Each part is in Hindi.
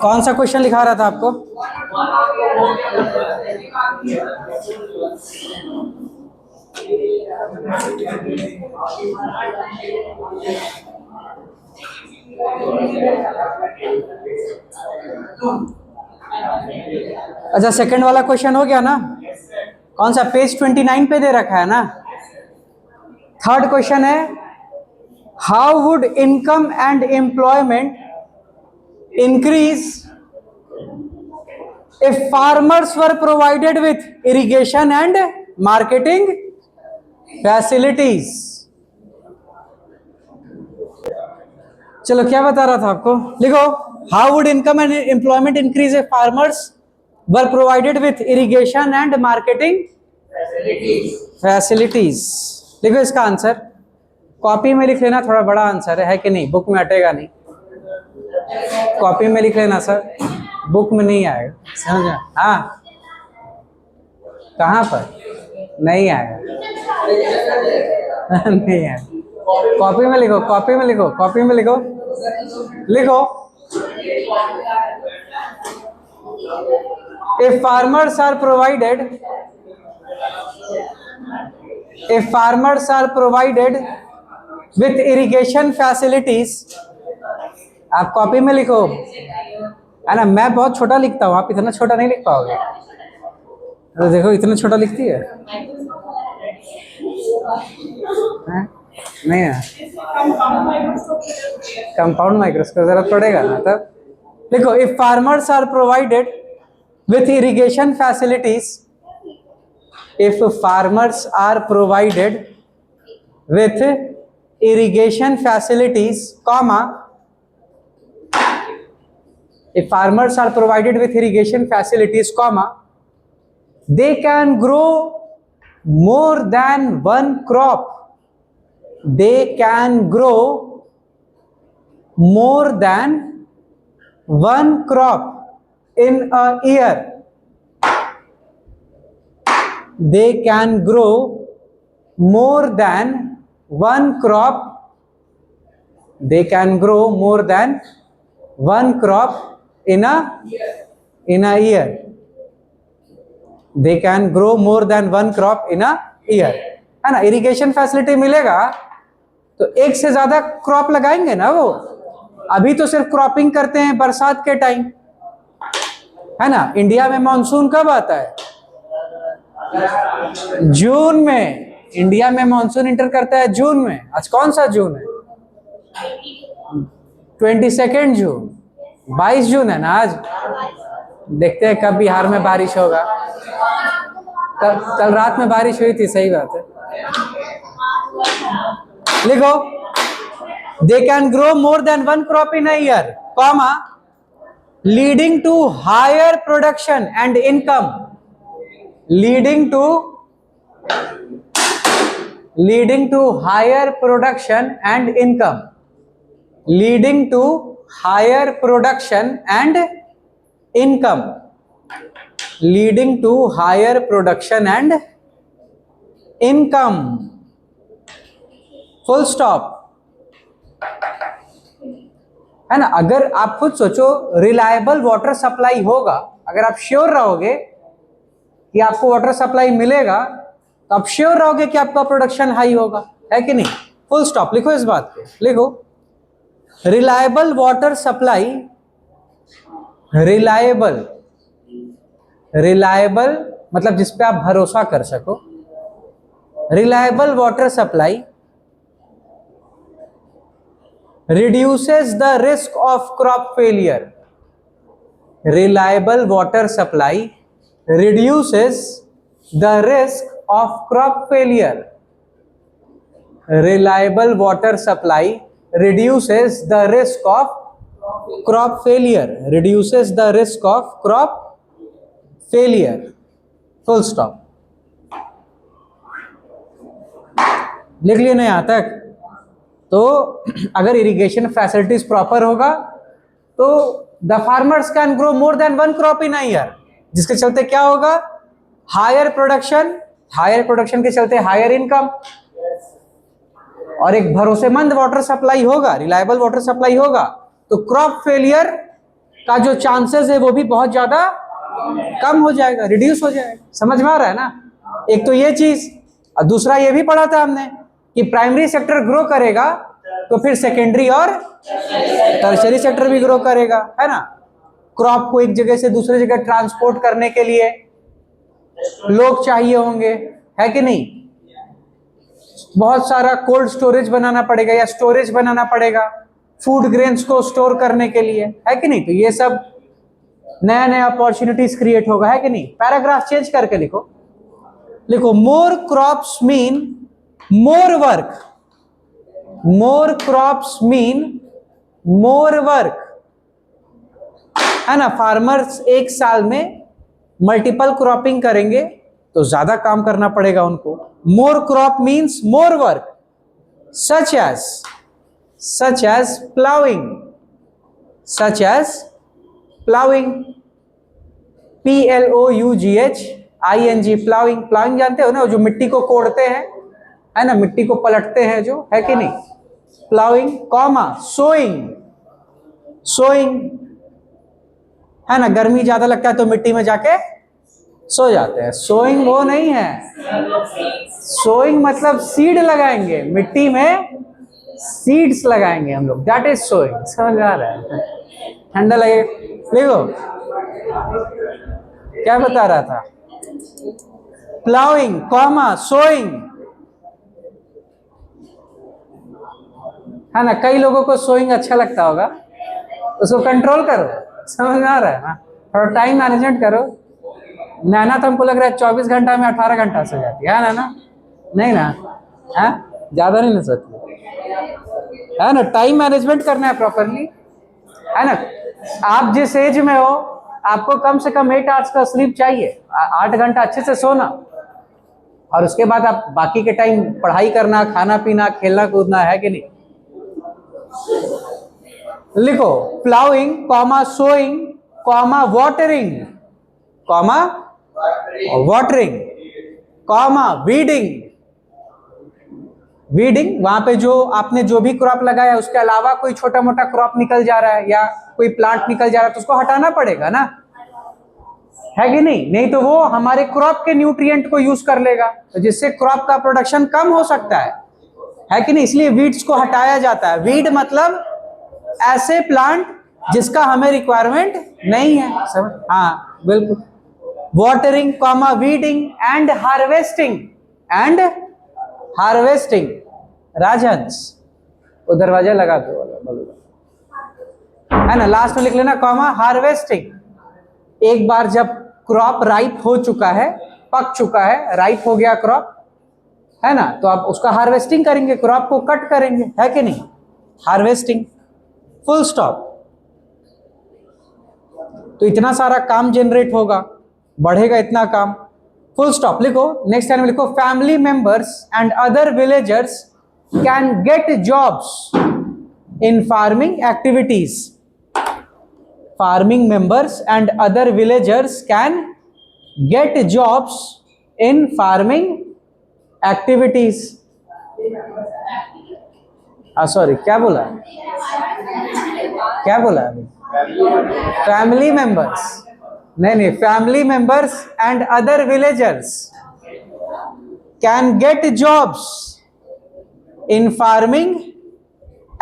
कौन सा क्वेश्चन लिखा रहा था आपको? अच्छा, सेकंड वाला क्वेश्चन हो गया ना? कौन सा? पेज 29 पे दे रखा है ना। थर्ड क्वेश्चन है, how would income and employment increase if farmers were provided with irrigation and marketing facilities? चलो, क्या बता रहा था आपको? लिखो, how would income and employment increase if farmers were provided with irrigation and marketing facilities? लिखो इसका आंसर, कॉपी में लिख लेना, थोड़ा बड़ा आंसर है कि नहीं? बुक में अटेगा नहीं, कॉपी में लिख लेना सर, बुक में नहीं आएगा, समझ? हाँ, कहाँ पर नहीं आएगा? नहीं आएगा, कॉपी में लिखो, कॉपी में लिखो, कॉपी में लिखो, लिखो, if farmers are provided with irrigation facilities, आप कॉपी में लिखो, है ना? मैं बहुत छोटा लिखता हूँ, आप इतना छोटा नहीं लिख पाओगे। तो देखो, इतना छोटा लिखती है, नहीं है? कंपाउंड माइक्रोस्कोप जरूरत पड़ेगा ना तब। देखो, if farmers are provided with irrigation facilities, if farmers are provided with irrigation facilities, comma, if farmers are provided with irrigation facilities, comma, they can grow more than one crop. They can grow more than one crop in a year. They can grow more than one crop. They can grow more than one crop in a year. They can grow more than one crop in a year, है ना? इरिगेशन फैसिलिटी मिलेगा तो एक से ज्यादा क्रॉप लगाएंगे ना वो। अभी तो सिर्फ क्रॉपिंग करते हैं बरसात के टाइम, है ना? इंडिया में मानसून कब आता है? जून में। इंडिया में मानसून इंटर करता है जून में। आज कौन सा जून है? 22 जून, 22 जून है ना आज। देखते हैं कब बिहार में बारिश होगा। कल रात में बारिश हुई थी, सही बात है। लिखो, they can grow more than one crop in a year, comma, leading to higher production and income, leading to higher production and income, leading to higher production and income, leading to higher production and income, full stop, है ना? अगर आप खुद सोचो, रिलायबल वाटर सप्लाई होगा, अगर आप श्योर रहोगे कि आपको वाटर सप्लाई मिलेगा तो आप श्योर रहोगे कि आपका प्रोडक्शन हाई होगा, है कि नहीं? फुल स्टॉप लिखो इस बात पे, लिखो, रिलायबल वाटर सप्लाई, रिलायबल मतलब जिस पे आप भरोसा कर सको, reliable water supply reduces the risk of crop failure, reliable water supply reduces the risk of crop failure, reliable water supply reduces the risk of crop failure, reduces the risk of crop failure, full stop. लिख लिए ना यहां तक? तो अगर इरिगेशन फैसिलिटीज प्रॉपर होगा तो the farmers can grow more than one crop in a year, जिसके चलते क्या होगा? हायर प्रोडक्शन, हायर प्रोडक्शन के चलते हायर इनकम, और एक भरोसेमंद वाटर सप्लाई होगा, रिलायबल वाटर सप्लाई होगा तो क्रॉप फेलियर का जो चांसेस है वो भी बहुत ज्यादा कम हो जाएगा, रिड्यूस हो जाएगा। समझ में आ रहा है ना? एक तो ये चीज, और दूसरा ये भी पढ़ा था हमने कि प्राइमरी सेक्टर ग्रो करेगा तो फिर सेकेंडरी और टर्शियरी सेक्टर भी ग्रो करेगा, है ना? क्रॉप को एक जगह से दूसरे जगह ट्रांसपोर्ट करने के लिए लोग चाहिए होंगे, है कि नहीं? बहुत सारा कोल्ड स्टोरेज बनाना पड़ेगा या स्टोरेज बनाना पड़ेगा फूड ग्रेन्स को स्टोर करने के लिए, है कि नहीं? तो ये सब नया नया अपॉर्चुनिटीज क्रिएट होगा, है कि नहीं? पैराग्राफ चेंज करके लिखो, लिखो more crops mean more work, more crops mean more work, है ना? फार्मर्स एक साल में मल्टीपल क्रॉपिंग करेंगे तो ज्यादा काम करना पड़ेगा उनको। More crop means more work, such as ploughing, such as ploughing, PLOUGHING, ploughing. Ploughing जानते हो ना, जो मिट्टी को कोड़ते हैं, है ना, मिट्टी को पलटते हैं जो, है कि नहीं? प्लाउइंग, कॉमा सोइंग, सोइंग, है ना, गर्मी ज्यादा लगता है तो मिट्टी में जाके सो जाते हैं। सोइंग वो नहीं है, सोइंग मतलब सीड लगाएंगे, मिट्टी में सीड्स लगाएंगे हम लोग, दैट इज सोइंग। समझ आ रहा है? ठंडा लगे, देखो क्या बता रहा था, प्लाउइंग, कॉमा सोइंग, है ना? कई लोगों को सोइंग अच्छा लगता होगा, उसको कंट्रोल करो। समझ में आ रहा है ना? थोड़ा टाइम मैनेजमेंट करो। नैना तो हमको लग रहा है 24 घंटा में 18 घंटा सो जाती है ना? नहीं ना, है ज्यादा नहीं ना सोती, है ना? टाइम मैनेजमेंट करना है प्रॉपरली, है ना? आप जिस एज में हो आपको कम से कम 8 आवर्स का स्लीप चाहिए, 8 घंटा अच्छे से सोना, और उसके बाद आप बाकी के टाइम पढ़ाई करना, खाना पीना, खेलना कूदना, है कि नहीं? लिखो ploughing, comma sowing, comma watering, comma watering, comma weeding, weeding वहां पे जो आपने जो भी क्रॉप लगाया उसके अलावा कोई छोटा मोटा क्रॉप निकल जा रहा है या कोई प्लांट निकल जा रहा है तो उसको हटाना पड़ेगा ना, है कि नहीं? नहीं तो वो हमारे क्रॉप के न्यूट्रिएंट को यूज कर लेगा, तो जिससे क्रॉप का प्रोडक्शन कम हो सकता है कि नहीं? इसलिए वीड्स को हटाया जाता है। वीड मतलब ऐसे प्लांट जिसका हमें रिक्वायरमेंट नहीं है, समझ? हाँ बिल्कुल। Watering, comma weeding and harvesting, and harvesting. Rajhans वो दरवाजा लगा दो, है ना? लास्ट में लिख लेना कॉमा हार्वेस्टिंग। एक बार जब क्रॉप राइप हो चुका है, पक चुका है, राइप हो गया क्रॉप, है ना, तो आप उसका हार्वेस्टिंग करेंगे, क्रॉप को कट करेंगे, है कि नहीं? Harvesting, full stop. तो इतना सारा काम जनरेट होगा, बढ़ेगा इतना काम, फुल स्टॉप। लिखो नेक्स्ट टाइम, लिखो family members and other villagers can get jobs in farming activities. Farming members and other villagers can get jobs in farming activities. Sorry, क्या बोला, क्या बोला अभी? फैमिली मेंबर्स, नहीं, family members and other villagers can get jobs in farming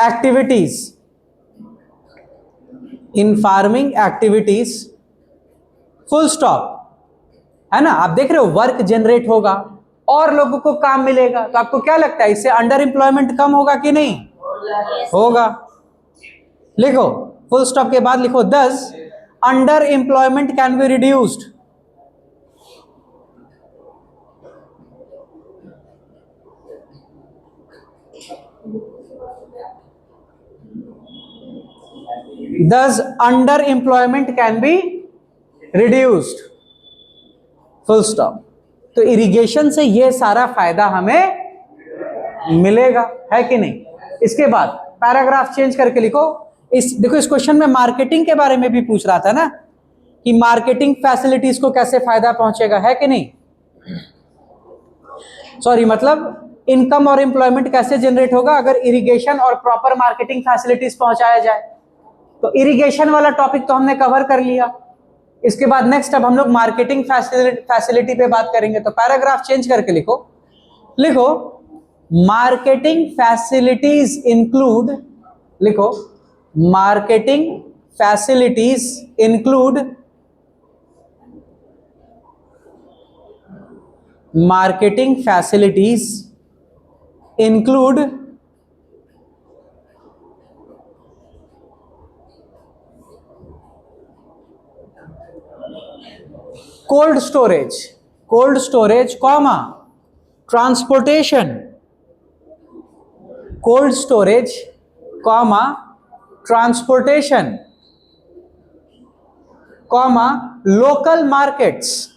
activities, in farming activities, full stop. है ना? आप देख रहे हो वर्क जनरेट होगा और लोगों को काम मिलेगा, तो आपको क्या लगता है इससे अंडर एम्प्लॉयमेंट कम होगा कि नहीं? होगा। लिखो फुल स्टॉप के बाद लिखो दस under employment can be reduced. Thus under employment can be reduced, full stop. तो इरिगेशन से ये सारा फायदा हमें मिलेगा, है कि नहीं? इसके बाद पैराग्राफ चेंज करके लिखो। देखो इस क्वेश्चन में मार्केटिंग के बारे में भी पूछ रहा था ना, कि मार्केटिंग फैसिलिटीज को कैसे फायदा पहुंचेगा, है कि नहीं? सॉरी, मतलब इनकम और एम्प्लॉयमेंट कैसे जनरेट होगा अगर इरिगेशन और प्रॉपर मार्केटिंग फैसिलिटीज पहुंचाया जाए, तो इरिगेशन वाला टॉपिक तो हमने कवर कर लिया। इसके बाद नेक्स्ट अब हम लोग मार्केटिंग फैसिलिटी पे बात करेंगे। तो पैराग्राफ चेंज करके लिखो, लिखो मार्केटिंग फैसिलिटीज इंक्लूड, लिखो marketing facilities include, marketing facilities include cold storage comma transportation, cold storage comma transportation comma local markets,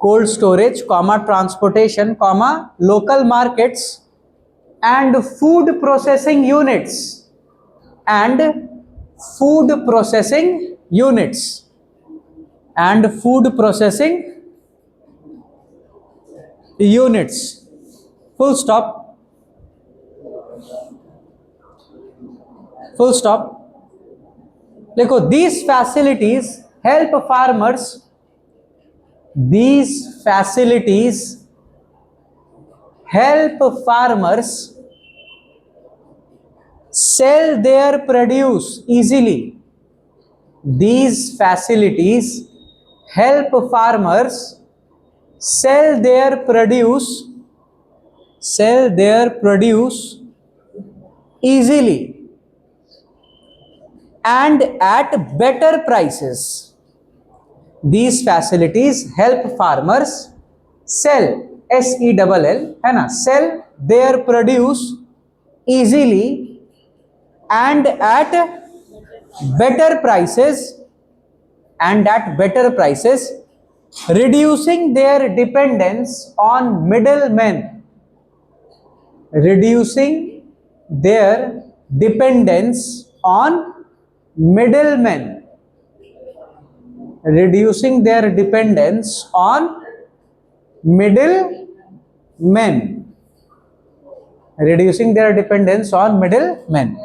cold storage comma transportation comma local markets and food processing units, and food processing units, and food processing units, full stop, full stop। देखो these facilities help farmers, these facilities help farmers sell their produce easily, these facilities help farmers sell their produce easily and at better prices, these facilities help farmers sell, SELL है ना, sell their produce easily and at better prices, and at better prices, reducing their dependence on middlemen, reducing their dependence on middlemen, reducing their dependence on middlemen, reducing their dependence on middlemen,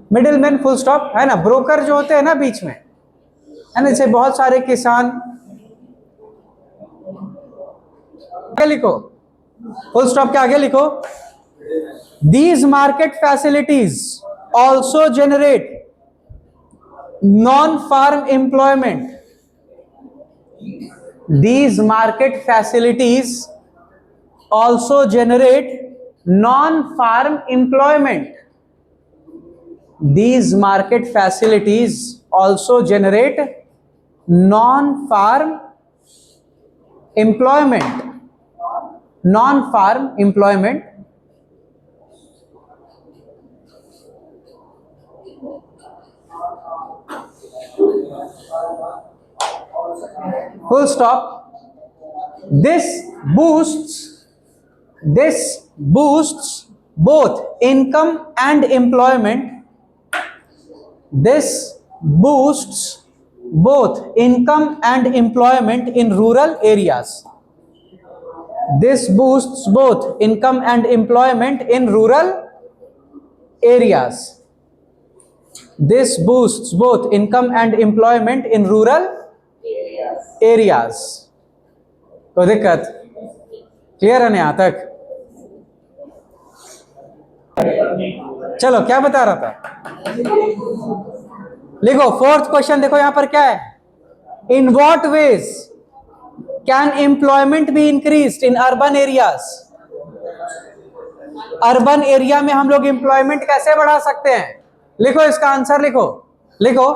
middlemen full stop है ना, ब्रोकर जो होते हैं ना बीच में, है ना, जैसे बहुत सारे किसान, आगे लिखो, फुल स्टॉप के आगे लिखो these market facilities also generate non-farm employment, these market facilities also generate non-farm employment, these market facilities also generate non-farm employment, non-farm employment, full stop। this boosts both income and employment, this boosts both income and employment in rural areas, this boosts both income and employment in rural areas, this boosts both income and employment in rural areas। तो दिक्कत क्लियर है ना यहां तक? चलो क्या बता रहा था, लिखो फोर्थ क्वेश्चन, देखो यहां पर क्या है, in what veg can employment be increased in urban areas, urban area में हम लोग एम्प्लॉयमेंट कैसे बढ़ा सकते हैं, लिखो इसका आंसर, लिखो, लिखो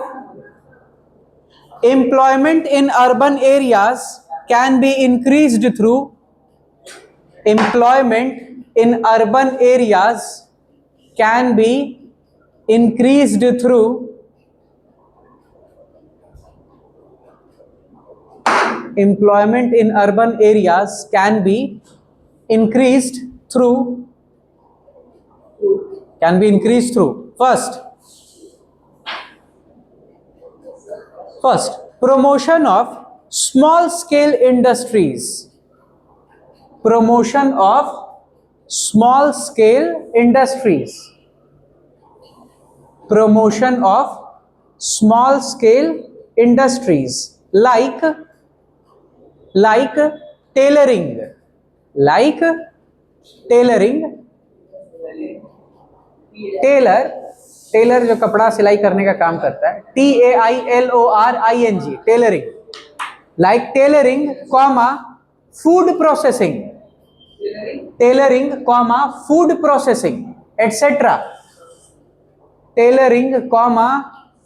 employment in urban areas can be increased through, employment in urban areas can be increased through employment in urban areas can be increased through, can be increased through first promotion of small scale industries, promotion of small scale industries, promotion of small scale industries like tailoring, tailor जो कपड़ा सिलाई करने का काम करता है, TAILORING, tailoring, like tailoring comma food processing, tailoring comma food processing etcetera, tailoring comma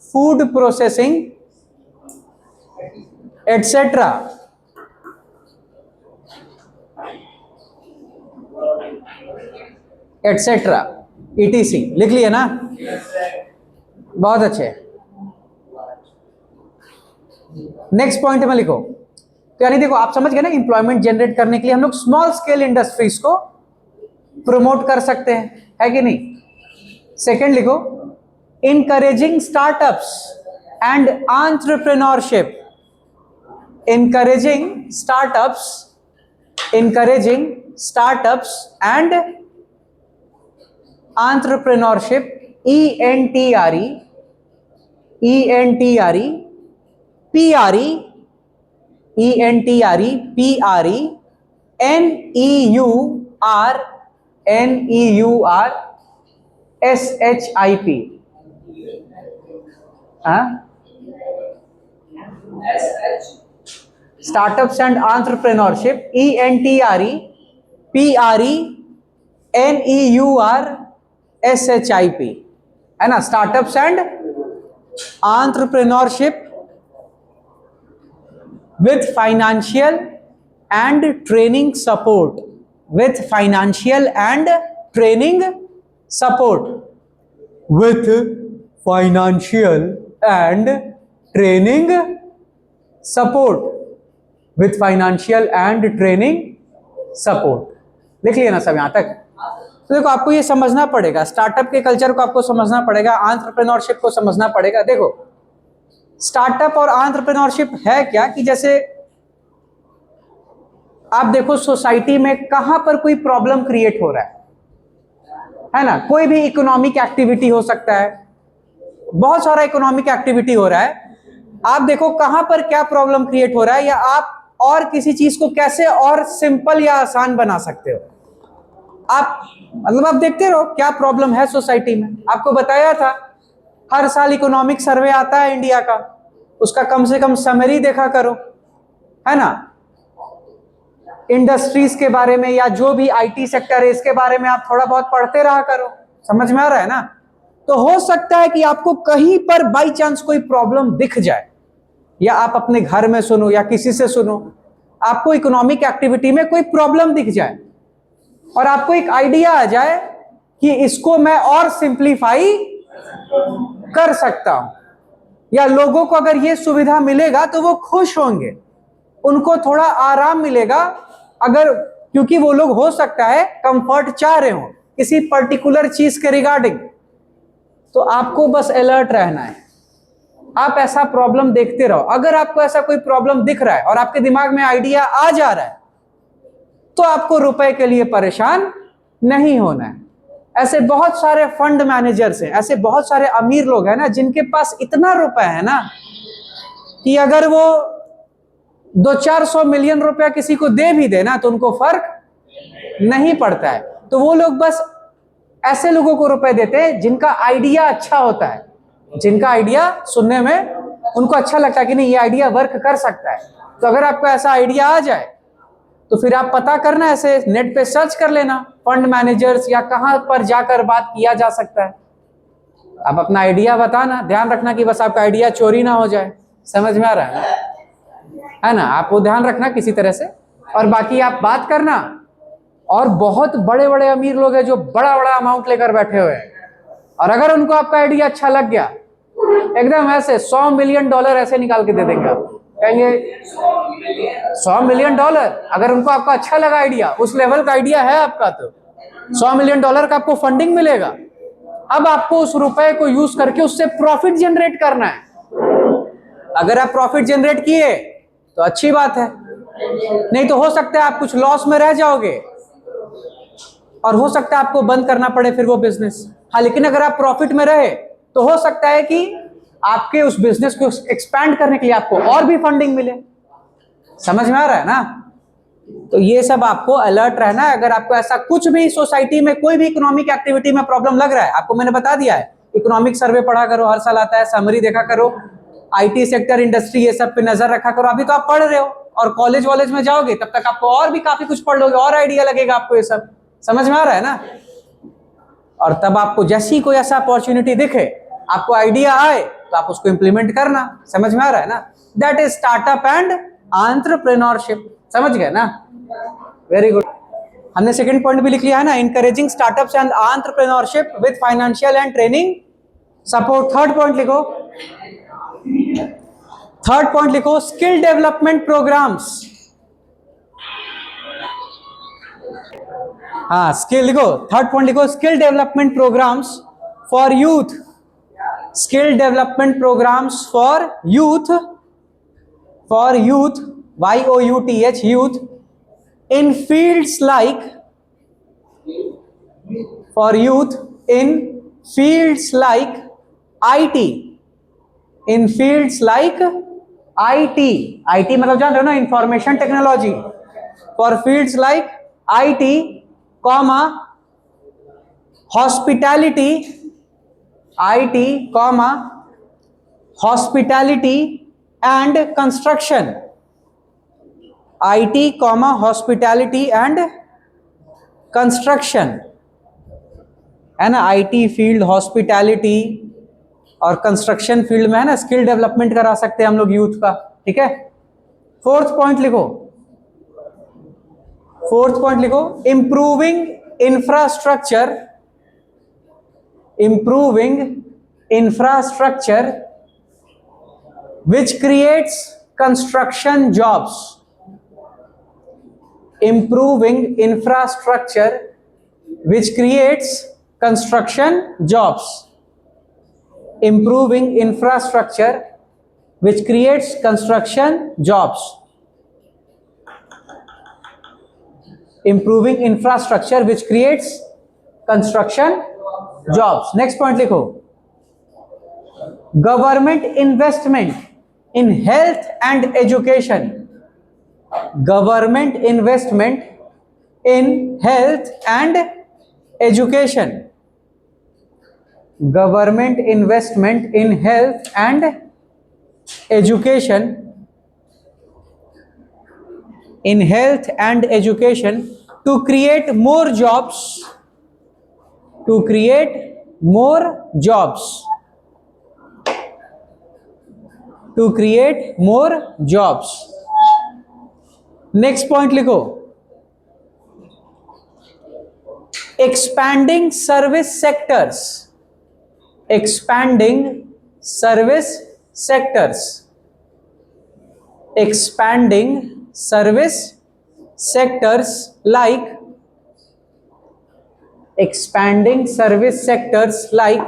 food processing etcetera, etcetera, ETC लिख लिए ना? बहुत अच्छे। नेक्स्ट पॉइंट में लिखो। तो यानी देखो, आप समझ गए ना, इंप्लॉयमेंट जनरेट करने के लिए हम लोग स्मॉल स्केल इंडस्ट्रीज को प्रमोट कर सकते हैं, है कि नहीं? सेकंड लिखो, encouraging startups and entrepreneurship, encouraging startups and entrepreneurship, ENTRE, PRE, NEUR SHIP, startups and entrepreneurship, ENTRE PRE NEUR SHIP, है ना? Startups and entrepreneurship with financial and training support, with financial and training support, with financial and training support, with financial and training support. लिख लिया ना सब यहां तक? तो देखो, आपको ये समझना पड़ेगा, स्टार्टअप के कल्चर को आपको समझना पड़ेगा, एंटरप्रेन्योरशिप को समझना पड़ेगा। देखो, स्टार्टअप और एंटरप्रेन्योरशिप है क्या कि जैसे आप देखो सोसाइटी में कहां पर कोई प्रॉब्लम क्रिएट हो रहा है ना? कोई भी इकोनॉमिक एक्टिविटी हो सकता है, बहुत सारा इकोनॉमिक एक्टिविटी हो रहा है, आप देखो कहां पर क्या प्रॉब्लम क्रिएट हो रहा है, या आप और किसी चीज को कैसे और सिंपल या आसान बना सकते हो। आप मतलब आप देखते रहो क्या प्रॉब्लम है सोसाइटी में। आपको बताया था, हर साल इकोनॉमिक सर्वे आता है इंडिया का, उसका कम से कम समरी देखा करो, है ना? इंडस्ट्रीज के बारे में या जो भी IT सेक्टर है इसके बारे में आप थोड़ा बहुत पढ़ते रहा करो। समझ में आ रहा है ना? तो हो सकता है कि आपको कहीं पर बाई चांस कोई प्रॉब्लम दिख जाए, या आप अपने घर में सुनो या किसी से सुनो, आपको इकोनॉमिक एक्टिविटी में कोई प्रॉब्लम दिख जाए और आपको एक आइडिया आ जाए कि इसको मैं और सिंप्लीफाई कर सकता हूं, या लोगों को अगर ये सुविधा मिलेगा तो वो खुश होंगे, उनको थोड़ा आराम मिलेगा, अगर क्योंकि वो लोग हो सकता है कंफर्ट चाह रहे हो किसी पर्टिकुलर चीज के रिगार्डिंग। तो आपको बस अलर्ट रहना है, आप ऐसा प्रॉब्लम देखते रहो। अगर आपको ऐसा कोई प्रॉब्लम दिख रहा है और आपके दिमाग में आइडिया आ जा रहा है, तो आपको रुपए के लिए परेशान नहीं होना है। ऐसे बहुत सारे फंड मैनेजर्स हैं, ऐसे बहुत सारे अमीर लोग हैं ना, जिनके पास इतना रुपए है ना कि अगर वो 200-400 मिलियन रुपया किसी को दे भी देना तो उनको फर्क नहीं पड़ता है। तो वो लोग बस ऐसे लोगों को रुपए देते हैं जिनका आइडिया अच्छा होता है, जिनका आइडिया सुनने में उनको अच्छा लगता है कि नहीं ये आइडिया वर्क कर सकता है। तो अगर आपको ऐसा आइडिया आ जाए तो फिर आप पता करना, ऐसे नेट पे सर्च कर लेना फंड मैनेजर्स या कहां पर जाकर बात किया जा सकता है। आप अपना आइडिया बताना, ध्यान रखना कि बस आपका आइडिया चोरी ना हो जाए। समझ में आ रहा है ना? आप वो ध्यान रखना किसी तरह से, और बाकी आप बात करना। और बहुत बड़े बड़े अमीर लोग हैं जो बड़ा बड़ा अमाउंट लेकर बैठे हुए हैं, और अगर उनको आपका आइडिया अच्छा लग गया, एकदम ऐसे $100 मिलियन ऐसे निकाल के दे देंगे। आप कहेंगे $100 मिलियन, अगर उनको आपका अच्छा लगा आइडिया, उस लेवल का आइडिया है आपका, तो $100 मिलियन का आपको फंडिंग मिलेगा। अब आपको उस रुपए को यूज करके उससे प्रॉफिट जनरेट करना है। अगर आप प्रॉफिट जनरेट किए तो अच्छी बात है, नहीं तो हो सकता है आप कुछ लॉस में रह जाओगे और हो सकता है आपको बंद करना पड़े फिर वो बिजनेस। हाँ, लेकिन अगर आप प्रॉफिट में रहे तो हो सकता है कि आपके उस बिजनेस को एक्सपैंड करने के लिए आपको और भी फंडिंग मिले। समझ में आ रहा है ना? तो ये सब आपको अलर्ट रहना है। अगर आपको ऐसा कुछ भी सोसाइटी में कोई भी इकोनॉमिक एक्टिविटी में प्रॉब्लम लग रहा है, आपको मैंने बता दिया है, इकोनॉमिक सर्वे पढ़ा करो, हर साल आता है, समरी देखा करो, आईटी सेक्टर, इंडस्ट्री, ये सब पे नजर रखा करो। अभी तो आप पढ़ रहे हो और कॉलेज में जाओगे तब तक आपको और भी काफी कुछ पढ़ लोगे, और आइडिया लगेगा आपको। ये सब समझ में आ रहा है ना? और तब आपको जैसी कोई ऐसा अपॉर्चुनिटी दिखे, आपको आइडिया आए, तो आप उसको इंप्लीमेंट करना। समझ में आ रहा है ना? That is startup and entrepreneurship. समझ गए ना? Very good. हमने सेकंड पॉइंट भी लिख लिया है ना, encouraging startups and entrepreneurship with financial and training support. Third point लिखो, थर्ड पॉइंट लिखो, स्किल डेवलपमेंट प्रोग्राम्स। हाँ, स्किल लिखो, थर्ड पॉइंट लिखो, skill development programmes for youth. Skill development programmes for youth, for youth, YOUTH, youth, in fields like, for youth in fields like IT, in fields like IT मतलब जान रहे हो ना, information technology. For fields like IT, comma hospitality, IT, comma hospitality and construction, IT, comma hospitality and construction, है ना? IT फील्ड, हॉस्पिटैलिटी और कंस्ट्रक्शन फील्ड में, है ना, स्किल डेवलपमेंट करा सकते हैं हम लोग यूथ का। ठीक है? फोर्थ पॉइंट लिखो, फोर्थ पॉइंट लिखो, improving infrastructure, improving infrastructure which creates construction jobs, improving infrastructure which creates construction jobs, improving infrastructure which creates construction jobs, improving infrastructure which creates construction jobs. Next point लिखो, government investment in health and education, government investment in health and education, government investment in health and education, in health and education to create more jobs, to create more jobs, to create more jobs. Next point लिखो, expanding service sectors, expanding service sectors, expanding service sectors like, expanding service sectors like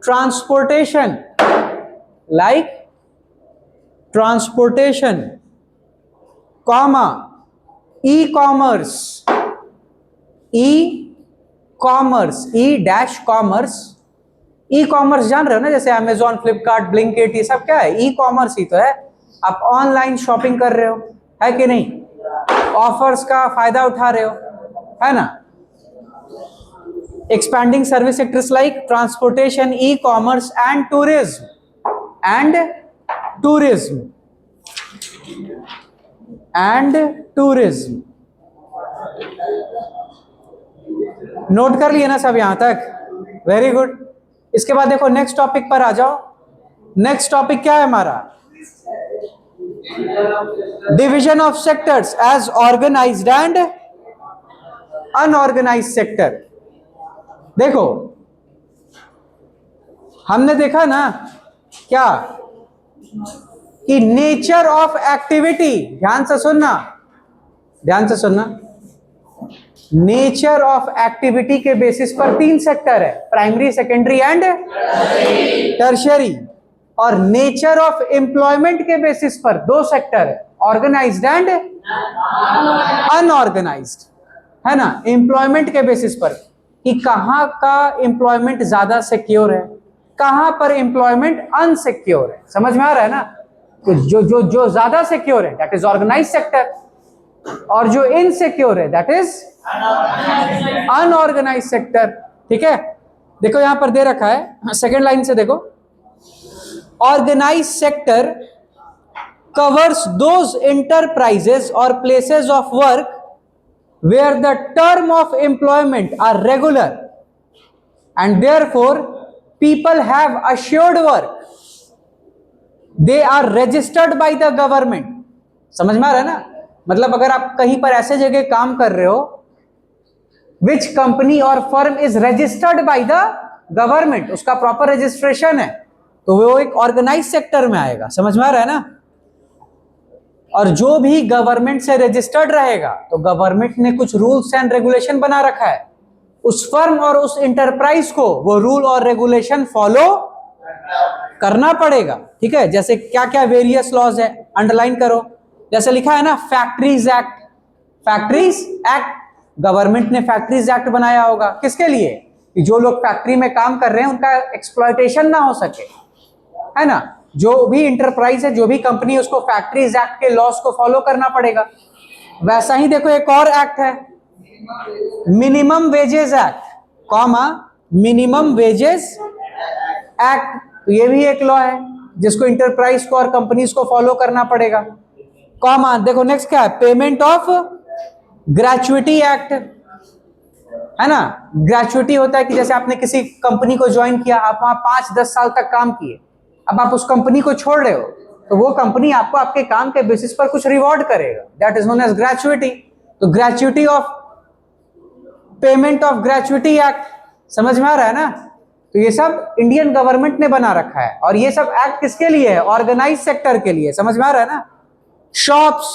transportation, like transportation, comma e-commerce, e-commerce, e-commerce, e-commerce जान रहे हो ना, जैसे अमेजॉन, फ्लिपकार्ट, ब्लिंकिट, ये सब क्या है? ई-कॉमर्स ही तो है। आप ऑनलाइन शॉपिंग कर रहे हो, है कि नहीं? ऑफर्स का फायदा उठा रहे हो, है ना? Expanding service sectors like transportation, e-commerce and tourism, and tourism, and tourism. Note कर लिए ना सब यहां तक? Very good. इसके बाद देखो नेक्स्ट टॉपिक पर आ जाओ। नेक्स्ट टॉपिक क्या है हमारा? Division of sectors as organised and unorganised sector. देखो हमने देखा ना क्या कि नेचर ऑफ एक्टिविटी, ध्यान से सुनना, ध्यान से सुनना, नेचर ऑफ एक्टिविटी के बेसिस पर 3 सेक्टर है, प्राइमरी, सेकेंडरी एंड टर्शियरी। और नेचर ऑफ एम्प्लॉयमेंट के बेसिस पर 2 सेक्टर है, ऑर्गेनाइज्ड एंड अनऑर्गेनाइज्ड, है ना? एम्प्लॉयमेंट के बेसिस पर कि कहां का एम्प्लॉयमेंट ज्यादा सिक्योर है, कहां पर एम्प्लॉयमेंट अनसिक्योर है। समझ में आ रहा है ना? तो जो ज्यादा सिक्योर है दैट इज ऑर्गेनाइज सेक्टर, और जो इनसिक्योर है दैट इज अनऑर्गेनाइज सेक्टर। ठीक है, देखो यहां पर दे रखा है सेकेंड लाइन से देखो, organise sector covers those enterprises or places of work where the term of employment are regular and therefore people have assured work, they are registered by the government। समझ में आ रहा है ना? मतलब अगर आप कहीं पर ऐसे जगह काम कर रहे हो which company or firm is registered by the government, उसका प्रॉपर रजिस्ट्रेशन है, तो वो एक ऑर्गेनाइज सेक्टर में आएगा। समझ में आ रहा है ना? और जो भी गवर्नमेंट से रजिस्टर्ड रहेगा तो गवर्नमेंट ने कुछ रूल्स एंड रेगुलेशन बना रखा है, उस फर्म और उस इंटरप्राइज को वो रूल और रेगुलेशन फॉलो करना पड़ेगा। ठीक है, जैसे क्या क्या वेरियस लॉज है, अंडरलाइन करो। जैसे लिखा है ना factories act, factories act, government ने फैक्ट्रीज एक्ट बनाया होगा किसके लिए? कि जो लोग फैक्ट्री में काम कर रहे हैं उनका एक्सप्लॉयटेशन ना हो सके, है ना? जो भी इंटरप्राइज है, जो भी कंपनी है, उसको फैक्ट्रीज एक्ट के लॉस को फॉलो करना पड़ेगा। वैसा ही देखो एक और एक्ट है minimum wages act, comma minimum wages act, तो ये भी एक लॉ है जिसको इंटरप्राइज को और कंपनीज को फॉलो करना पड़ेगा। कॉमा देखो नेक्स्ट क्या है, पेमेंट ऑफ ग्रेचुइटी एक्ट, है ना? ग्रेचुइटी होता है कि जैसे आपने किसी कंपनी को ज्वाइन किया, आप वहां 5-10 साल तक काम किए, अब आप उस कंपनी को छोड़ रहे हो तो वो कंपनी आपको आपके काम के बेसिस पर कुछ रिवॉर्ड करेगा, that is known as gratuity. तो gratuity of payment of gratuity act, समझ में आ रहा है ना? तो ये सब इंडियन गवर्नमेंट ने बना रखा है, और ये सब एक्ट किसके लिए है? ऑर्गेनाइज सेक्टर के लिए। समझ में आ रहा है ना? Shops,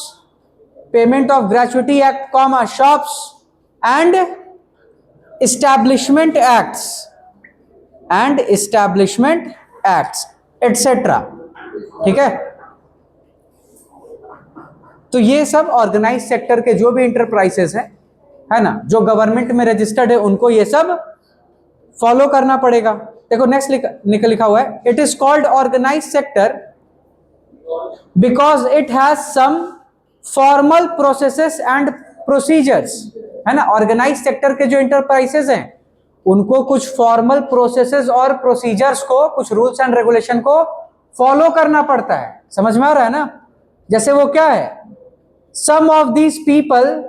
payment of gratuity act, comma shops and establishment acts and establishment acts etcetera. ठीक है, तो ये सब ऑर्गेनाइज सेक्टर के जो भी इंटरप्राइजेस हैं, है ना, जो गवर्नमेंट में रजिस्टर्ड है, उनको ये सब फॉलो करना पड़ेगा। देखो नेक्स्ट लिखा हुआ है, it is called organise sector because it has some formal processes and procedures, है ना? ऑर्गेनाइज सेक्टर के जो इंटरप्राइजेस हैं उनको कुछ फॉर्मल प्रोसेसेस और प्रोसीजर्स को, कुछ रूल्स एंड रेगुलेशन को फॉलो करना पड़ता है। समझ में आ रहा है ना? जैसे वो क्या है, some of these people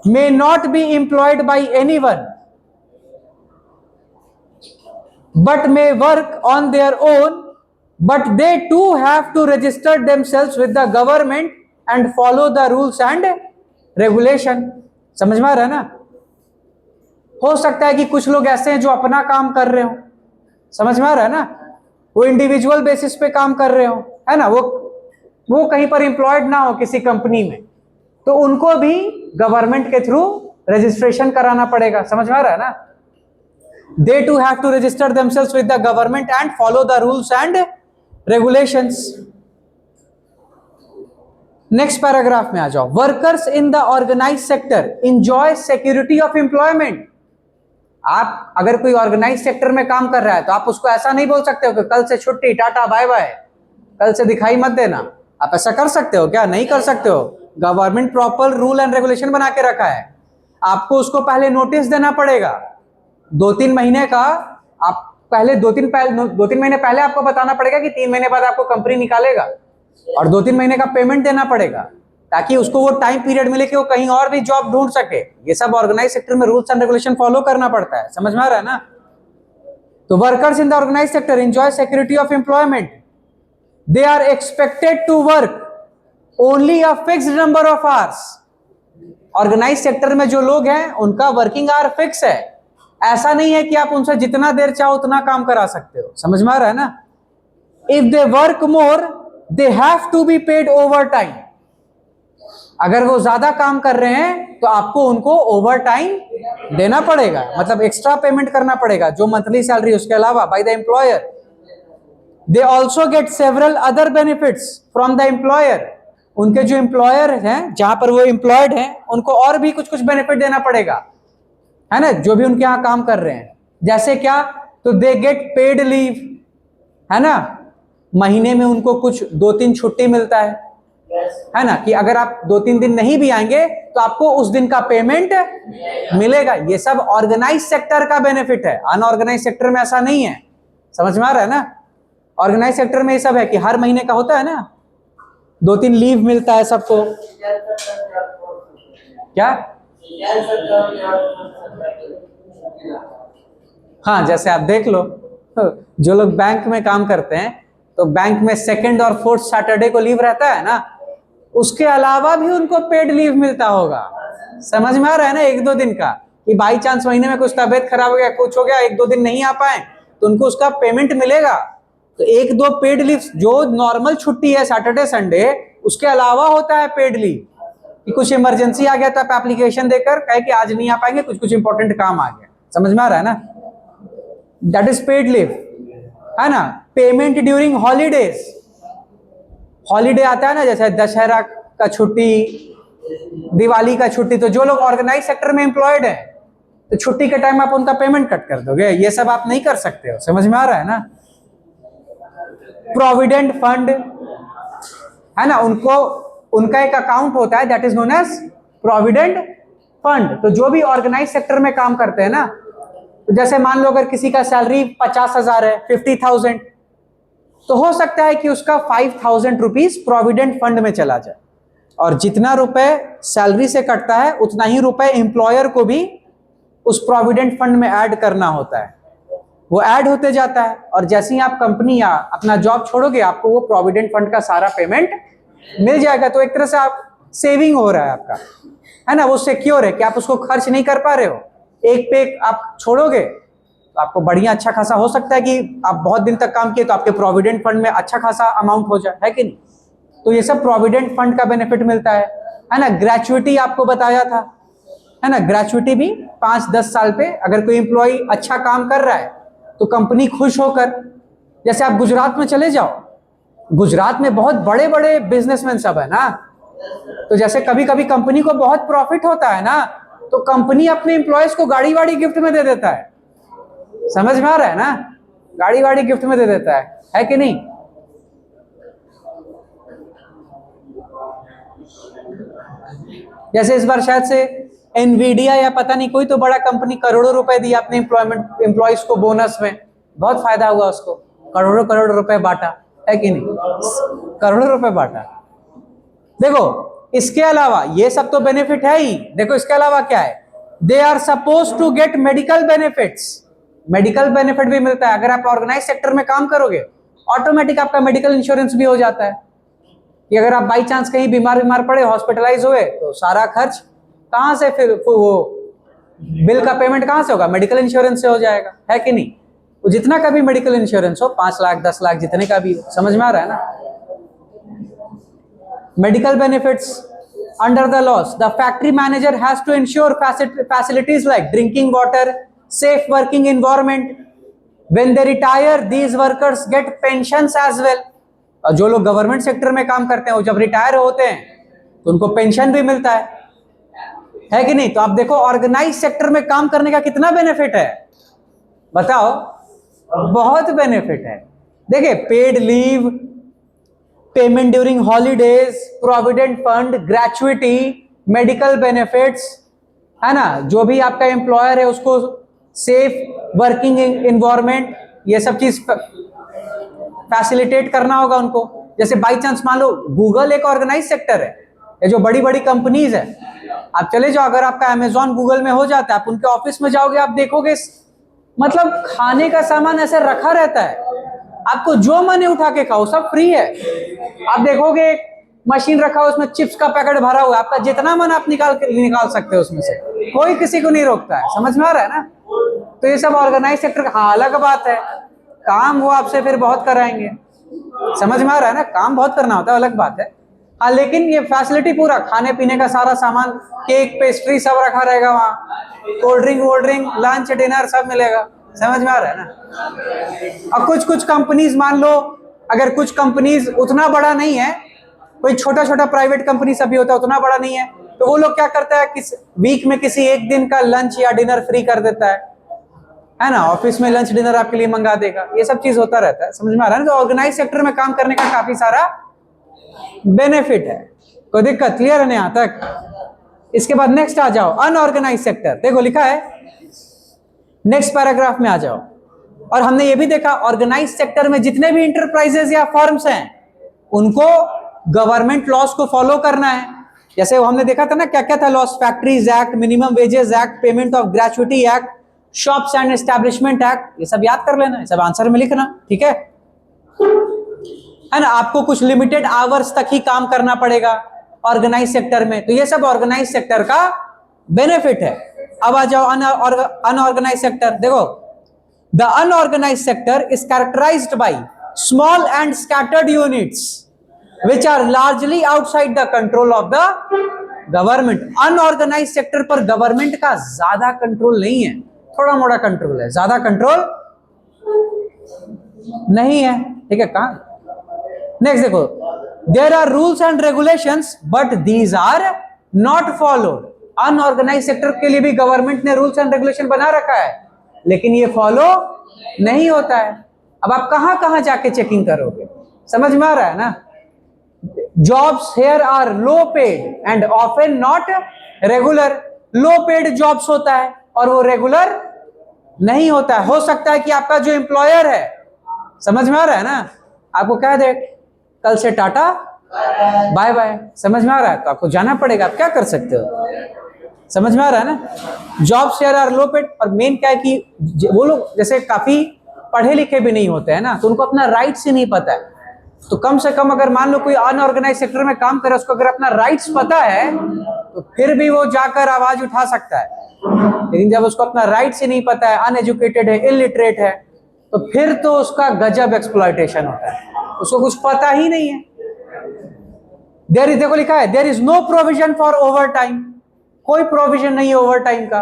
may not be employed by anyone but may work on their own, but they too have to register themselves with the government and follow the rules and regulation। समझ में आ रहा है ना? हो सकता है कि कुछ लोग ऐसे हैं जो अपना काम कर रहे हो, समझ में आ रहा है ना? वो इंडिविजुअल बेसिस पे काम कर रहे हो, है ना? वो कहीं पर एम्प्लॉयड ना हो किसी कंपनी में, तो उनको भी गवर्नमेंट के थ्रू रजिस्ट्रेशन कराना पड़ेगा। समझ में आ रहा है ना? They too have to register themselves with the government and follow the rules and regulations। Next paragraph में आ जाओ, workers in the organise sector enjoy security of employment. आप अगर कोई ऑर्गेनाइज सेक्टर में काम कर रहा है तो आप उसको ऐसा नहीं बोल सकते हो कि कल से छुट्टी, टाटा बाय बाय, कल से दिखाई मत देना। आप ऐसा कर सकते हो क्या? नहीं कर सकते हो। Government proper rule and regulation बना के रखा है, आपको उसको पहले नोटिस देना पड़ेगा 2-3 महीने का। आप पहले 2-3 महीने पहले आपको बताना पड़ेगा कि 3 महीने बाद आपको कंपनी निकालेगा, और 2-3 महीने का पेमेंट देना पड़ेगा ताकि उसको वो टाइम पीरियड मिले कि वो कहीं और भी जॉब ढूंढ सके। ये सब ऑर्गेनाइज सेक्टर में रूल्स एंड रेगुलेशन फॉलो करना पड़ता है। समझ में आ रहा है ना? तो workers in the organise sector enjoy security of employment, they are expected to work only a fixed number of hours. Organise sector में जो लोग हैं उनका वर्किंग आवर फिक्स है, ऐसा नहीं है कि आप उनसे जितना देर चाहो उतना काम करा सकते हो। समझ में आ रहा है ना? If they work more they have to be paid overtime. अगर वो ज्यादा काम कर रहे हैं तो आपको उनको ओवर टाइम देना पड़ेगा, मतलब एक्स्ट्रा पेमेंट करना पड़ेगा जो मंथली सैलरी, उसके अलावा by the employer. They also get several other benefits from the employer. उनके जो एम्प्लॉयर हैं, जहां पर वो एम्प्लॉयड हैं, उनको और भी कुछ कुछ बेनिफिट देना पड़ेगा, है ना, जो भी उनके यहां काम कर रहे हैं। जैसे क्या तो दे गेट पेड लीव, है ना, महीने में उनको कुछ 2-3 छुट्टी मिलता है ना, कि अगर आप 2-3 दिन नहीं भी आएंगे तो आपको उस दिन का पेमेंट मिलेगा। ये सब ऑर्गेनाइज सेक्टर का बेनिफिट है, अनऑर्गेनाइज सेक्टर में ऐसा नहीं है। समझ में आ रहा है ना? ऑर्गेनाइज सेक्टर में ये सब है कि हर महीने का होता है ना, 2-3 लीव मिलता है सबको। क्या? हाँ, जैसे आप देख लो, जो लोग बैंक में काम करते हैं तो बैंक में 2nd और 4th सैटरडे को लीव रहता है ना, उसके अलावा भी उनको पेड लीव मिलता होगा। समझ में आ रहा है ना? 1-2 दिन का, कि बाई चांस महीने में कुछ तबियत खराब हो गया, कुछ हो गया, 1-2 दिन नहीं आ पाए तो उनको उसका पेमेंट मिलेगा। तो 1-2 पेड लीव, जो नॉर्मल छुट्टी है सैटरडे संडे, उसके अलावा होता है पेड लीव, कि कुछ इमरजेंसी आ गया तो आप एप्लीकेशन देकर कहे कि आज नहीं आ पाएंगे, कुछ कुछ इंपॉर्टेंट काम आ गया। समझ में आ रहा है ना? दैट इज पेड लीव, है ना। पेमेंट ड्यूरिंग हॉलीडेज, हॉलीडे आता है ना, जैसे दशहरा का छुट्टी, दिवाली का छुट्टी, तो जो लोग ऑर्गेनाइज सेक्टर में एम्प्लॉयड है तो छुट्टी के टाइम आप उनका पेमेंट कट कर दोगे, ये सब आप नहीं कर सकते हो। समझ में आ रहा है ना? प्रोविडेंट फंड, है ना, उनको उनका एक अकाउंट होता है that is known as provident fund. तो जो भी ऑर्गेनाइज सेक्टर में काम करते हैं ना, तो जैसे मान लो अगर किसी का सैलरी 50,000 है, 50,000, तो हो सकता है कि उसका 5,000 रुपीज प्रोविडेंट फंड में चला जाए, और जितना रुपए सैलरी से कटता है उतना ही रुपए एम्प्लॉयर को भी उस प्रोविडेंट फंड में ऐड करना होता है। वो ऐड होते जाता है, और जैसे ही आप कंपनी या अपना जॉब छोड़ोगे आपको वो प्रोविडेंट फंड का सारा पेमेंट मिल जाएगा। तो एक तरह से आप सेविंग हो रहा है आपका, है ना, वो सिक्योर है कि आप उसको खर्च नहीं कर पा रहे हो। एक पे एक आप छोड़ोगे तो आपको बढ़िया अच्छा खासा हो सकता है कि आप बहुत दिन तक काम किए तो आपके प्रोविडेंट फंड में अच्छा खासा अमाउंट हो जाए, है कि नहीं? तो ये सब प्रोविडेंट फंड का बेनिफिट मिलता है ना। ग्रेचुइटी आपको बताया था, है ना, ग्रेचुइटी भी 5-10 साल पे अगर कोई एम्प्लॉय अच्छा काम कर रहा है तो कंपनी खुश होकर, जैसे आप गुजरात में चले जाओ, गुजरात में बहुत बड़े बड़े बिजनेसमैन सब है ना, तो जैसे कभी कभी कंपनी को बहुत प्रॉफिट होता है ना, तो कंपनी अपने एम्प्लॉयज को गाड़ी वाड़ी गिफ्ट में दे देता है। समझ में आ रहा है ना? गाड़ी वाड़ी गिफ्ट में दे देता है कि नहीं? जैसे इस बार शायद से एनवीडिया या पता नहीं कोई तो बड़ा कंपनी करोड़ों रुपए दिया अपने एम्प्लॉयज को बोनस में, बहुत फायदा हुआ उसको, करोड़ों करोड़ रुपए बांटा, है कि नहीं? करोड़ों रुपए बांटा। देखो इसके अलावा ये सब तो बेनिफिट है ही, देखो इसके अलावा क्या है, they are suppose to get medical benefits, medical benefit भी मिलता है। अगर आप ऑर्गेनाइज सेक्टर में काम करोगे ऑटोमेटिक आपका मेडिकल इंश्योरेंस भी हो जाता है, कि अगर आप बाई चांस कहीं बीमार पड़े, हॉस्पिटलाइज हुए, तो सारा खर्च कहां से, फिर वो बिल का पेमेंट कहां से होगा? मेडिकल इंश्योरेंस से हो जाएगा, है कि नहीं? तो जितना का भी मेडिकल इंश्योरेंस हो, 5 लाख 10 लाख जितने का भी हो, समझ में आ रहा है ना? Medical benefits under the laws, the factory manager has to ensure facilities like drinking water, safe working environment. When they retire, these workers get pensions as well. और जो लोग गवर्नमेंट सेक्टर में काम करते हैं वो जब रिटायर होते हैं तो उनको पेंशन भी मिलता है कि नहीं? तो आप देखो ऑर्गेनाइज सेक्टर में काम करने का कितना बेनिफिट है, बताओ। बहुत बेनिफिट है। देखिए paid leave, payment during holidays, provident fund, gratuity, medical benefits, है ना, जो भी आपका एम्प्लॉयर है उसको सेफ वर्किंग एनवायरनमेंट, ये सब चीज फैसिलिटेट करना होगा उनको। जैसे बाई चांस मान लो गूगल एक ऑर्गेनाइज सेक्टर है, ये जो बड़ी बड़ी कंपनीज है, आप चले जाओ, अगर आपका अमेजॉन गूगल में हो जाता है, आप उनके ऑफिस में जाओगे, आप देखोगे मतलब खाने का सामान ऐसे रखा रहता है, आपको जो मन है उठा के खाओ, सब फ्री है। आप देखोगे मशीन रखा हो, उसमें चिप्स का पैकेट भरा हुआ है, आपका जितना मन आप निकाल सकते हो उसमें से, कोई किसी को नहीं रोकता है। समझ में आ रहा है ना? तो ये सब ऑर्गेनाइज सेक्टर, हाँ अलग बात है, काम वो आपसे फिर बहुत कराएंगे। समझ में आ रहा है ना? काम बहुत करना होता है, अलग बात है। हाँ लेकिन ये फैसिलिटी पूरा खाने पीने का सारा सामान, केक पेस्ट्री सब रखा रहेगा वहाँ, कोल्ड ड्रिंक लंच डिनर सब मिलेगा। समझ में आ रहा है ना? अब कुछ कंपनीज मान लो, अगर कुछ कंपनीज उतना बड़ा नहीं है, कोई छोटा छोटा प्राइवेट कंपनी सब भी होता है, उतना बड़ा नहीं है, तो वो लोग क्या करता है, वीक में किसी एक दिन का लंच या डिनर फ्री कर देता है। है ना, ऑफिस में लंच डिनर आपके लिए मंगा देगा, ये सब चीज होता रहता है, समझ में आ रहा है ना। तो ऑर्गेनाइज सेक्टर में काम करने का काफी सारा बेनिफिट है, कोई दिक्कत क्लियर है यहाँ तक। इसके बाद नेक्स्ट आ जाओ, अनऑर्गेनाइज सेक्टर, देखो लिखा है नेक्स्ट पैराग्राफ में आ जाओ। और हमने ये भी देखा ऑर्गेनाइज सेक्टर में जितने भी इंटरप्राइजेस या फर्म्स हैं उनको गवर्नमेंट लॉस को फॉलो करना है। जैसे वो हमने देखा था ना, क्या क्या था loss, factories act, minimum wages act, payment of gratuity act, shops and establishment act, ये सब याद कर लेना, ये सब आंसर में लिखना, ठीक है ना। आपको कुछ लिमिटेड आवर्स तक ही काम करना पड़ेगा ऑर्गेनाइज सेक्टर में, तो ये सब ऑर्गेनाइज सेक्टर का बेनिफिट है। अब आ जाओ अनऑर्गेनाइज सेक्टर, देखो the unorganise sector is characterised by small and scattered units which are largely outside the control of the government। Unorganise sector पर गवर्नमेंट का ज्यादा कंट्रोल नहीं है, थोड़ा मोड़ा कंट्रोल है, ज्यादा कंट्रोल नहीं है, ठीक है। कहां नेक्स्ट देखो, there are rules and regulations but these are not followed. Unorganise sector के लिए भी गवर्नमेंट ने रूल्स एंड रेगुलेशन बना रखा है, लेकिन ये फॉलो नहीं होता है। अब आप कहां कहां जाके चेकिंग करोगे, समझ में आ रहा है ना। Jobs here are low paid and often not regular। Low paid jobs होता है और वो रेगुलर नहीं होता है। हो सकता है कि आपका जो एम्प्लॉयर है, समझ में आ रहा है ना, आपको कह दे कल से टाटा बाय बाय, समझ में आ रहा है, तो आपको जाना पड़ेगा, आप क्या कर सकते हो, समझ में आ रहा है ना। Jobs here are low paid, और मेन क्या है कि वो लोग जैसे काफी पढ़े लिखे भी नहीं होते हैं ना, तो उनको अपना राइट्स ही नहीं पता है। तो कम से कम अगर मान लो कोई अनऑर्गेनाइज सेक्टर में काम करे, उसको अगर अपना राइट्स पता है तो फिर भी वो जाकर आवाज उठा सकता है, लेकिन जब उसको अपना राइट्स ही नहीं पता है, अनएजुकेटेड है, इलिटरेट है, तो फिर तो उसका गजब एक्सप्लॉयटेशन होता है, उसको कुछ पता ही नहीं है। देयर इज, देखो लिखा है there is no provision for overtime. कोई प्रोविजन नहीं है ओवर टाइम का।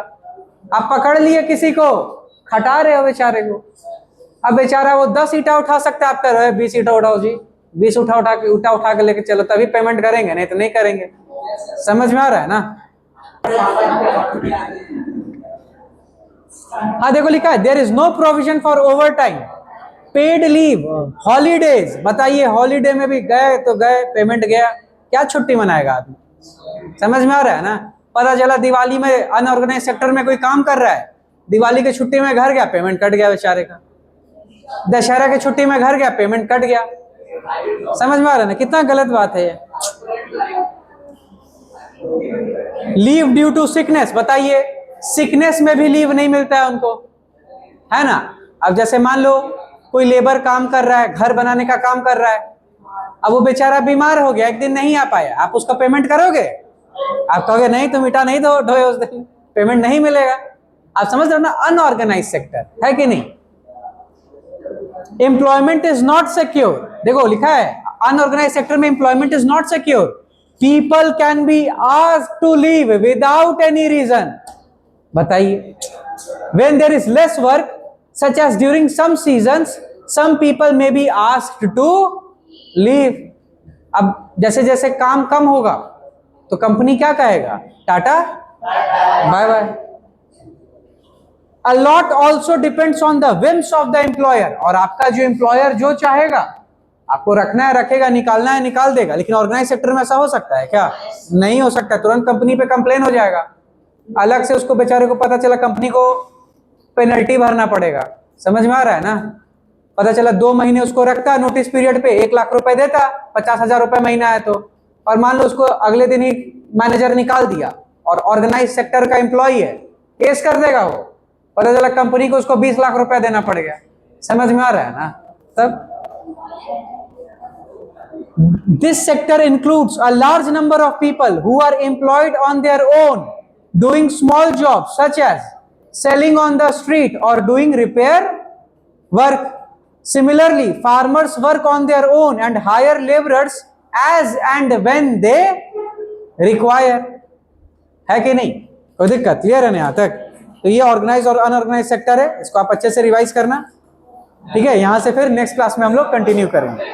आप पकड़ लिए किसी को, खटा रहे हो बेचारे को, अब बेचारा वो 10 ईटा उठा सकता है, आप कर रहे हो 20 ईटा उठाओ जी, 20 उठा के लेके चलो, तभी पेमेंट करेंगे, नहीं तो नहीं करेंगे, समझ में आ रहा है ना। हाँ देखो लिखा है there is no provision for overtime, paid leave, holidays. बताइए हॉलीडे में भी गए तो गए, पेमेंट गया, क्या छुट्टी मनाएगा आदमी, समझ में आ रहा है ना। पता चला दिवाली में अनऑर्गेनाइज सेक्टर में कोई काम कर रहा है, दिवाली की छुट्टी में घर गया, पेमेंट कट गया बेचारे का। दशहरा की छुट्टी में घर गया, पेमेंट कट गया, समझ में आ रहा है ना, कितना गलत बात है ये। लीव ड्यू टू सिकनेस, बताइए सिकनेस में भी लीव नहीं मिलता है उनको, है ना। अब जैसे मान लो कोई लेबर काम कर रहा है, घर बनाने का काम कर रहा है, अब वो बेचारा बीमार हो गया, एक दिन नहीं आ पाया, आप उसका पेमेंट करोगे? आप कहोगे नहीं, तुम ईटा नहीं ढोए उस दिन, पेमेंट नहीं मिलेगा। आप समझ रहे हो ना, अनऑर्गेनाइज सेक्टर है कि नहीं। एम्प्लॉयमेंट इज नॉट सिक्योर, देखो लिखा है अनऑर्गेनाइज सेक्टर में employment is not secure. People can be asked to leave without any reason. बताइए when there is less work such as during some seasons some people may be asked to leave. अब जैसे जैसे काम कम होगा तो कंपनी क्या कहेगा, tata bye bye. A lot also depends on the whims of the employer। और आपका जो एम्प्लॉयर जो चाहेगा, आपको रखना है रखेगा, निकालना है निकाल देगा। लेकिन ऑर्गेनाइज सेक्टर में ऐसा हो सकता है क्या? नहीं हो सकता, तुरंत कंपनी पे कंप्लेन हो जाएगा, अलग से उसको बेचारे को पता चला कंपनी को पेनल्टी भरना पड़ेगा, समझ में आ रहा है ना। पता चला 2 महीने उसको रखता नोटिस पीरियड पे, 1 लाख रुपए देता, 50,000 रुपए महीना है तो, और मान लो उसको अगले दिन ही मैनेजर निकाल दिया और ऑर्गेनाइज सेक्टर का एम्प्लॉय है, केस कर देगा वो, पता चला कंपनी को उसको 20 लाख रुपया देना पड़ेगा, समझ में आ रहा है ना। तब this sector includes a large number of people who are employed on their own doing small job such as selling on the street और doing repair work. Similarly farmers work on their own and hire labourers as and when they require. है कि नहीं, कोई दिक्कत, क्लियर है ना यहाँ तक। तो ये ऑर्गेनाइज और अनऑर्गेनाइज सेक्टर है, इसको आप अच्छे से रिवाइज करना, ठीक है। यहां से फिर नेक्स्ट क्लास में हम लोग कंटिन्यू करेंगे।